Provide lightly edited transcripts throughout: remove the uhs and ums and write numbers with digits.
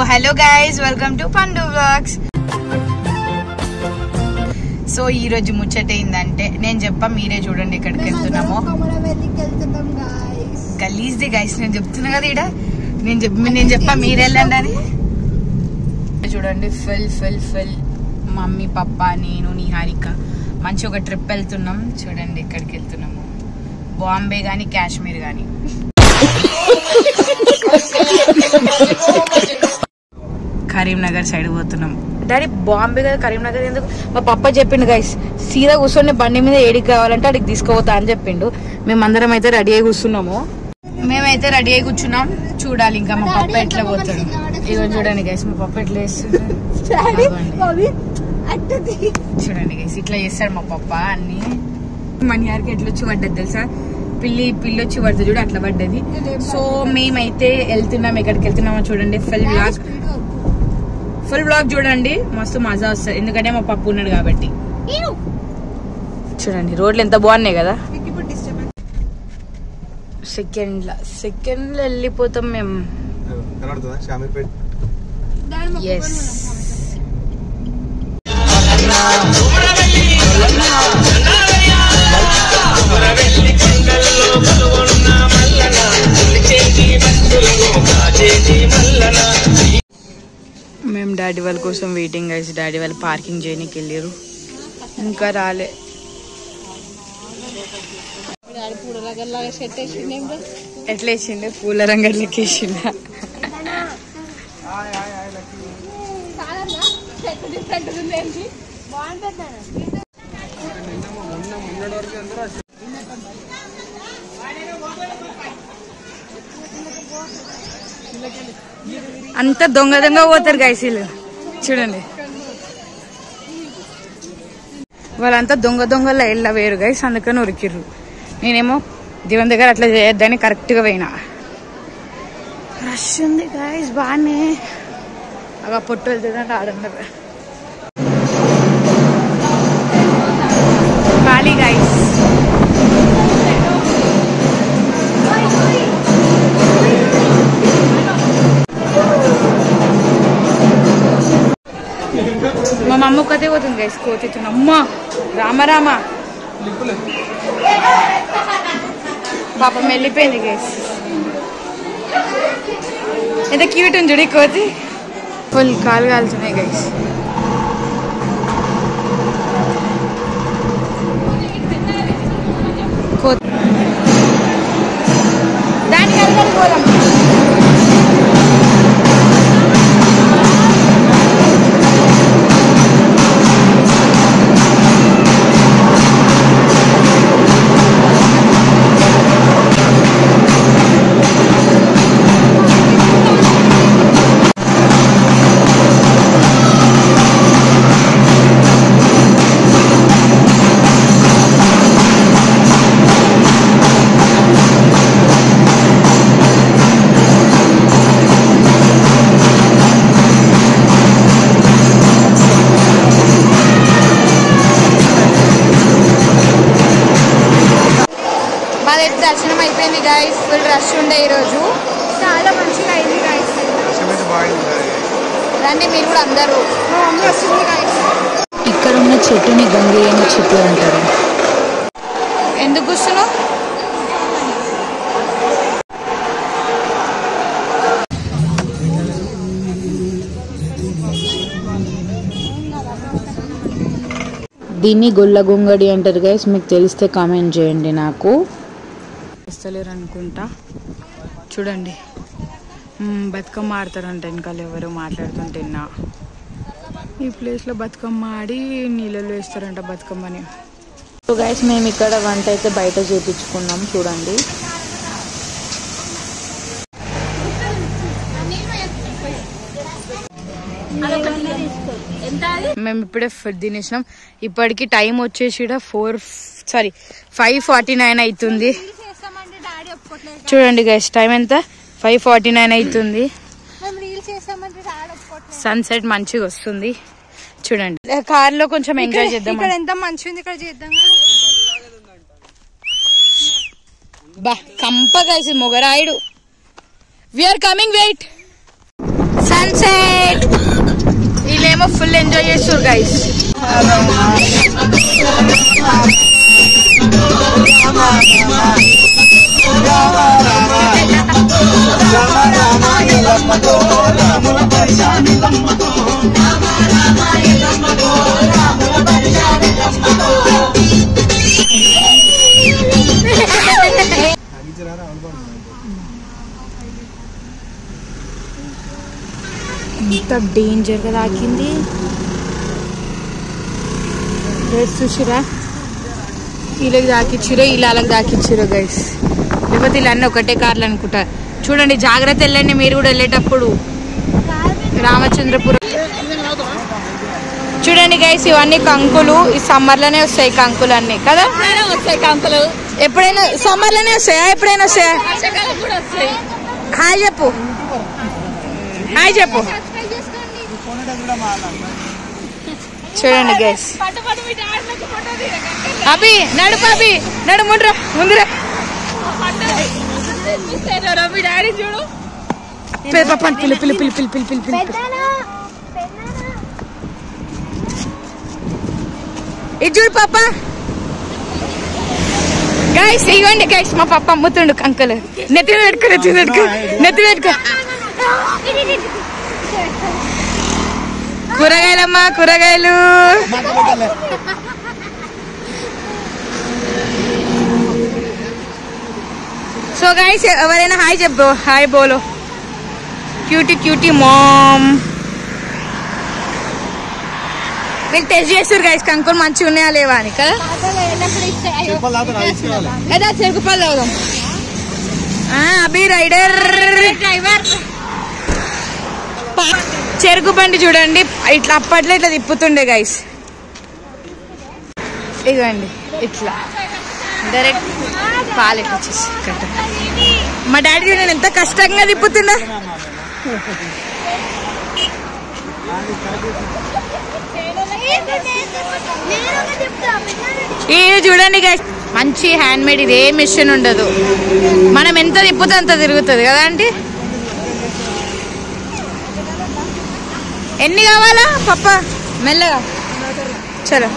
Hello guys, welcome to పండు vlogs. So ఈ రోజు ముచ్చట ఏందంటే నేను చెప్పా, మీరే చూడండి ఎక్కడికి వెళ్తున్నామో. గలీజ్ది గైస్, నేను చెప్తున్నా కదా ఈడ. నేను చెప్పా మీరే వెళ్ళండి అని. చూడండి ఫుల్ ఫుల్ ఫుల్ మమ్మీ పప్పా నేను నిహారిక మంచి ఒక ట్రిప్ వెళ్తున్నాం. చూడండి ఎక్కడికి వెళ్తున్నాము. బాంబే గానీ కాశ్మీర్ గానీ. కరీంనగర్ సైడ్ పోతున్నాం. డాడీ బాంబే కదా కరీంనగర్ ఎందుకు? మా పప్ప చెప్పిండు గైస్, సీదా కూర్చొని బండి మీద ఏడికి కావాలంటే అడికి తీసుకుపోతా అని చెప్పిండు. మేమందరం అయితే రెడీ అయి కూర్చున్నాము. మేమైతే రెడీ అయి కూర్చున్నాం. చూడాలి ఇంకా మా పప్ప ఎట్లా పోతాడు. ఇగో చూడండి గైస్, మా పప్ప ఎట్లా చేస్తుంది చూడండి గైస్. ఇట్లా చేస్తాడు మా పప్ప అన్ని. మణియార్కి ఎట్లా వచ్చి పడ్డది తెలుసా? పిల్లి వచ్చి పడుతుంది చూడు, అట్లా పడ్డది. సో మేమైతే వెళ్తున్నాం. ఎక్కడికి వెళ్తున్నామో చూడండి. ఫుల్ బ్లాగ్ చూడండి, మస్తు మజా వస్తుంది. ఎందుకంటే మా పప్పు ఉన్నాడు కాబట్టి. చూడండి రోడ్లు ఎంత బాగున్నాయి కదా. సెకండ్లో వెళ్ళిపోతాం మేము. మేము డాడీ వాళ్ళ కోసం వెయిటింగ్ గైస్. డాడీ వాళ్ళు పార్కింగ్ చేయడానికి వెళ్ళారు, ఇంకా రాలే. ఎట్లా వేసిండే? పూల రంగట్లకి వేసిండా? అంత దొంగ పోతారు గైస్ వీళ్ళు. చూడండి వాళ్ళంతా దొంగలా వెళ్ళ వేరు గైస్, అందుకని ఉరికిర్రు. నేనేమో దేవుని దగ్గర అట్లా చేయొద్దని కరెక్ట్గా పోయినా. రష్ ఉంది గైస్ బాగానే. అలా పొట్టు వెళ్తుందంటే ఆడన్నారు ఖాళీ గైస్. మా మమ్మ ఒక్కతే పోతుంది గైస్. కోతితున్నా అమ్మా రామ పాపం వెళ్ళిపోయింది గైస్. ఎంత క్యూట్ ఉంది చూడు కోతి. ఫుల్ కాలు కాలుతున్నాయి గైస్. కోతి దానికి వెళ్ళి పోదాం. దర్శనం అయిపోయింది గైస్. ఫుల్ రష్ ఉండే ఈరోజు, చాలా మంచిగా అయింది గైస్. రండి మీరు కూడా అందరూ. ఇక్కడ ఉన్న చెట్టుని గంగయ్య చెట్టు అంటారు. ఎందుకు కూర్చున్నావు? దీన్ని గొల్ల గొంగడి అంటారు గైస్. మీకు తెలిస్తే కామెంట్ చేయండి. నాకు ఇస్తలేరు అనుకుంటా. చూడండి బతుకమ్మ ఆడతారంట వెనకాల ఎవరు మాట్లాడుతుంటేనా. ఈ ప్లేస్లో బతుకమ్మ ఆడి నీళ్ళలో వేస్తారంట బతుకమ్మని. సో గైస్ మేము ఇక్కడ వంట అయితే బయట చేపించుకున్నాం. చూడండి మేము ఇప్పుడే ఫుడ్ తినేసినాం. ఇప్పటికి టైం వచ్చేసి 5:49 అవుతుంది. చూడండి గైస్ టైం ఎంత? 5:49 అవుతుంది. సన్సెట్ మంచిగా వస్తుంది. చూడండి కార్ లో కొంచెం ఎంజాయ్ చేద్దాం. ఇక్కడ ఎంత మంచిగా ఉంది, ఇక్కడ చేద్దాం. బా కంప గైస్ మొగరాయుడు. We are coming, wait. Sunset. వీళ్ళేమో ఫుల్ ఎంజాయ్ చేస్తారు గైస్. ఇంత డేంజర్ గా తాకింది. చూసిరా, వీళ్ళకి దాకిచ్చిరో వీళ్ళకి దాకిచ్చిరో గైస్. లేకపోతే వీళ్ళన్నీ ఒకటే కార్లు అనుకుంటా. చూడండి, జాగ్రత్త వెళ్ళండి మీరు కూడా వెళ్ళేటప్పుడు. రామచంద్రపురం చూడండి గైస్, ఇవన్నీ కంకులు. ఈ సమ్మర్ లోనే వస్తాయి కంకులు అన్ని కదా. వస్తాయి కంకులు ఎప్పుడైనా సమ్మర్ లోనే వస్తాయా? ఎప్పుడైనా వస్తాయా? హాయ్ చెప్పు, హాయ్ చెప్పు. చూడండి గైస్, అభి నడు, అభి నడు, ముందురా ముందురా. పిల్లి పిల్లి పిల్లి పిల్లి పిల్లి పిల్లి పిల్లి. ఇది చూడు పాప. గైస్ ఇవ్వండి గైస్, మా పాప అమ్ముతుండు కంకలు. నెత్తి పెట్టుకో, నెత్తి పెట్టుకో, నెత్తి పెట్టుకో. కూరగాయలమ్మా, కూరగాయలు. సో గైస్, ఎవరైనా హాయ్ చెప్పు. హాయ్ బోలో. Cutie cutie mom. వీళ్ళు టెస్ట్ చేస్తారు గైస్ కంకులు మంచిగా ఉన్నాయా లేవా అని కదా. చెరుకు పళ్ళు తాగుదాం. అభి రైడర్ డ్రైవర్. చెరుకు బండి చూడండి, ఇట్లా అప్పట్లో ఇట్లా తిప్పుతుండే గైస్. ఇదిగోండి ఇట్లా డైరెక్ట్ పాలు ఇట్లా వచ్చేసి. మా డాడీ నేను ఎంత కష్టంగా తిప్పుతున్నా. ఇది చూడండి గైస్, మంచి హ్యాండ్ మేడ్. ఇది ఏ మిషన్ ఉండదు, మనం ఎంత తిప్పుతే అంత తిరుగుతుంది కదా ఆంటీ. ఎన్ని కావాలా పప్ప? మెల్లగా చలో.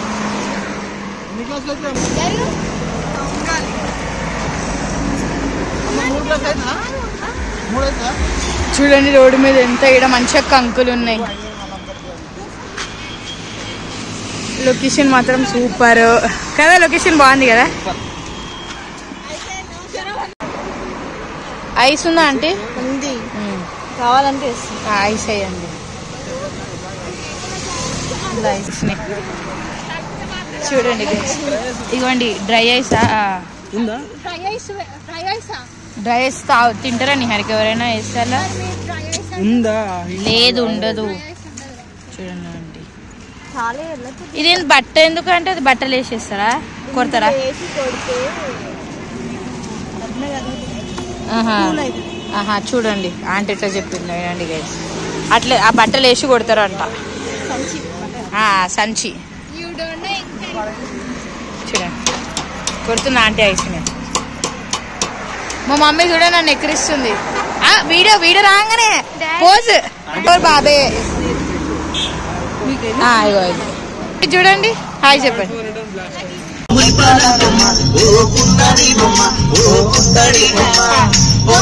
చూడండి రోడ్డు మీద ఎంత ఇక్కడ మంచిగా కంకులు ఉన్నాయి. లొకేషన్ మాత్రం సూపర్ కదా. లొకేషన్ బాగుంది కదా. ఐస్ ఉందా ఆంటీ? ఉంది, కావాలంటే ఐస్ వేయండి. చూడండి ఇవ్వండి డ్రై ఐస్. డ్రై ఐస్ తింటారా నిహారికి? ఎవరైనా వేస్తారా? లేదు, ఉండదు. చూడండి ఆంటీ, ఇదేంటి బట్ట ఎందుకంటే అది బట్టలు వేసేస్తారా, కొడతారా? చూడండి ఆంటీ ఎట్లా చెప్పింది వినండి గైస్. అట్లే ఆ బట్టలు వేసి కొడతారు అంట. సంచి చూడండి కొడుతున్నా ఆంటీ ఐస్. మా మమ్మీ కూడా నన్ను ఎక్కిరిస్తుంది. వీడియో వీడియో రాగానే పోజ్. బాబే ఇగో చూడండి, హాయ్ చెప్పండి. ఓ